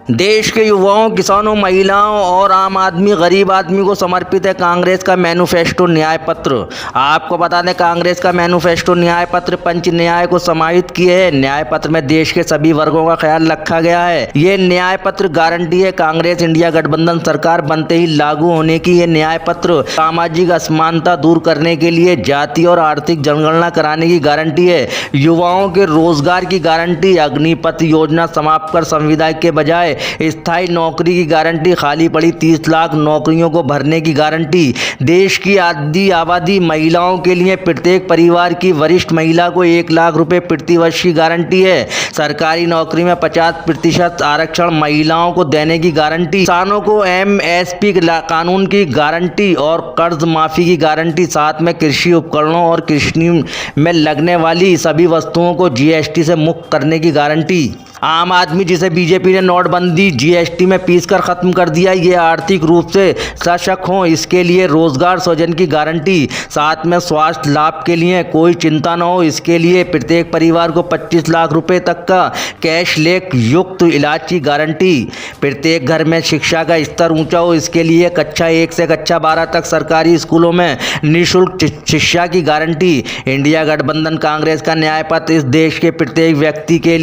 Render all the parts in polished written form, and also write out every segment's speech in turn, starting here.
देश के युवाओं, किसानों, महिलाओं और आम आदमी, गरीब आदमी को समर्पित है कांग्रेस का मैनिफेस्टो न्याय पत्र। आपको बता दें, कांग्रेस का मैनिफेस्टो न्याय पत्र पंच न्याय को समाहित किए है। न्याय पत्र में देश के सभी वर्गों का ख्याल रखा गया है। ये न्याय पत्र गारंटी है कांग्रेस इंडिया गठबंधन सरकार बनते ही लागू होने की। ये न्याय पत्र सामाजिक असमानता दूर करने के लिए, जाति और आर्थिक जनगणना कराने की गारंटी है, युवाओं के रोजगार की गारंटी, अग्निपथ योजना समाप्त कर संविदा के बजाय स्थायी नौकरी की गारंटी, खाली पड़ी 30 लाख नौकरियों को भरने की गारंटी, देश की आधी आबादी महिलाओं के लिए प्रत्येक परिवार की वरिष्ठ महिला को 1 लाख रुपए प्रतिवर्ष की गारंटी है, सरकारी नौकरी में 50% आरक्षण महिलाओं को देने की गारंटी, किसानों को MSP कानून की गारंटी और कर्ज माफी की गारंटी, साथ में कृषि उपकरणों और कृषि में लगने वाली सभी वस्तुओं को GST से मुक्त करने की गारंटी। आम आदमी जिसे बीजेपी ने नोटबंदी GST में पीसकर खत्म कर दिया, ये आर्थिक रूप से सशक्त हों, इसके लिए रोजगार सृजन की गारंटी, साथ में स्वास्थ्य लाभ के लिए कोई चिंता न हो, इसके लिए प्रत्येक परिवार को 25 लाख रुपए तक का कैशलेस युक्त इलाज की गारंटी, प्रत्येक घर में शिक्षा का स्तर ऊंचा हो, इसके लिए कक्षा 1 से कक्षा 12 तक सरकारी स्कूलों में निःशुल्क शिक्षा की गारंटी। इंडिया गठबंधन कांग्रेस का न्याय पत्र इस देश के प्रत्येक व्यक्ति के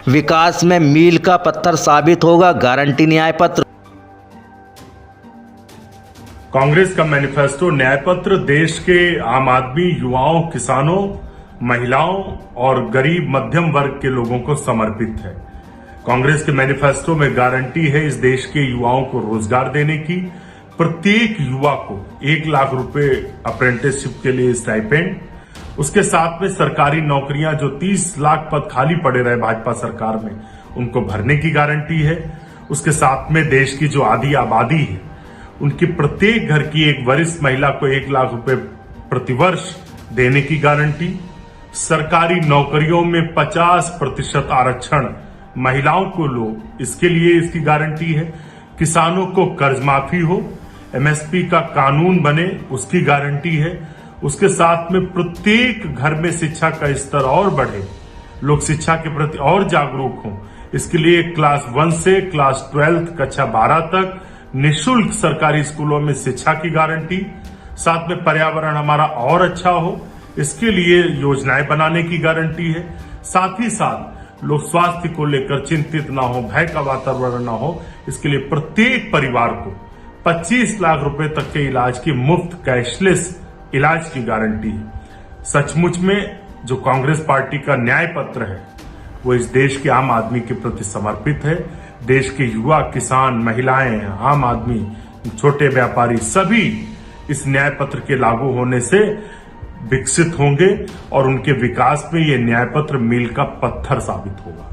विकास में मील का पत्थर साबित होगा। गारंटी न्याय पत्र। कांग्रेस का मैनिफेस्टो न्याय पत्र देश के आम आदमी, युवाओं, किसानों, महिलाओं और गरीब मध्यम वर्ग के लोगों को समर्पित है। कांग्रेस के मैनिफेस्टो में गारंटी है इस देश के युवाओं को रोजगार देने की, प्रत्येक युवा को 1 लाख रुपए अप्रेंटिसशिप के लिए स्टाइपेंड, उसके साथ में सरकारी नौकरियां जो 30 लाख पद खाली पड़े रहे भाजपा सरकार में, उनको भरने की गारंटी है। उसके साथ में देश की जो आधी आबादी है, उनकी प्रत्येक घर की एक वरिष्ठ महिला को 1 लाख रुपए प्रतिवर्ष देने की गारंटी, सरकारी नौकरियों में 50% आरक्षण महिलाओं को लो, इसके लिए इसकी गारंटी है। किसानों को कर्ज माफी हो, MSP का कानून बने, उसकी गारंटी है। उसके साथ में प्रत्येक घर में शिक्षा का स्तर और बढ़े, लोग शिक्षा के प्रति और जागरूक हों, इसके लिए क्लास 1 से क्लास 12 कक्षा 12 तक निःशुल्क सरकारी स्कूलों में शिक्षा की गारंटी, साथ में पर्यावरण हमारा और अच्छा हो, इसके लिए योजनाएं बनाने की गारंटी है। साथ ही साथ लोग स्वास्थ्य को लेकर चिंतित ना हो, भय का वातावरण ना हो, इसके लिए प्रत्येक परिवार को 25 लाख रुपए तक के इलाज की मुफ्त कैशलेस इलाज की गारंटी है। सचमुच में जो कांग्रेस पार्टी का न्याय पत्र है, वो इस देश के आम आदमी के प्रति समर्पित है। देश के युवा, किसान, महिलाएं, आम आदमी, छोटे व्यापारी सभी इस न्याय पत्र के लागू होने से विकसित होंगे और उनके विकास में ये न्याय पत्र मील का पत्थर साबित होगा।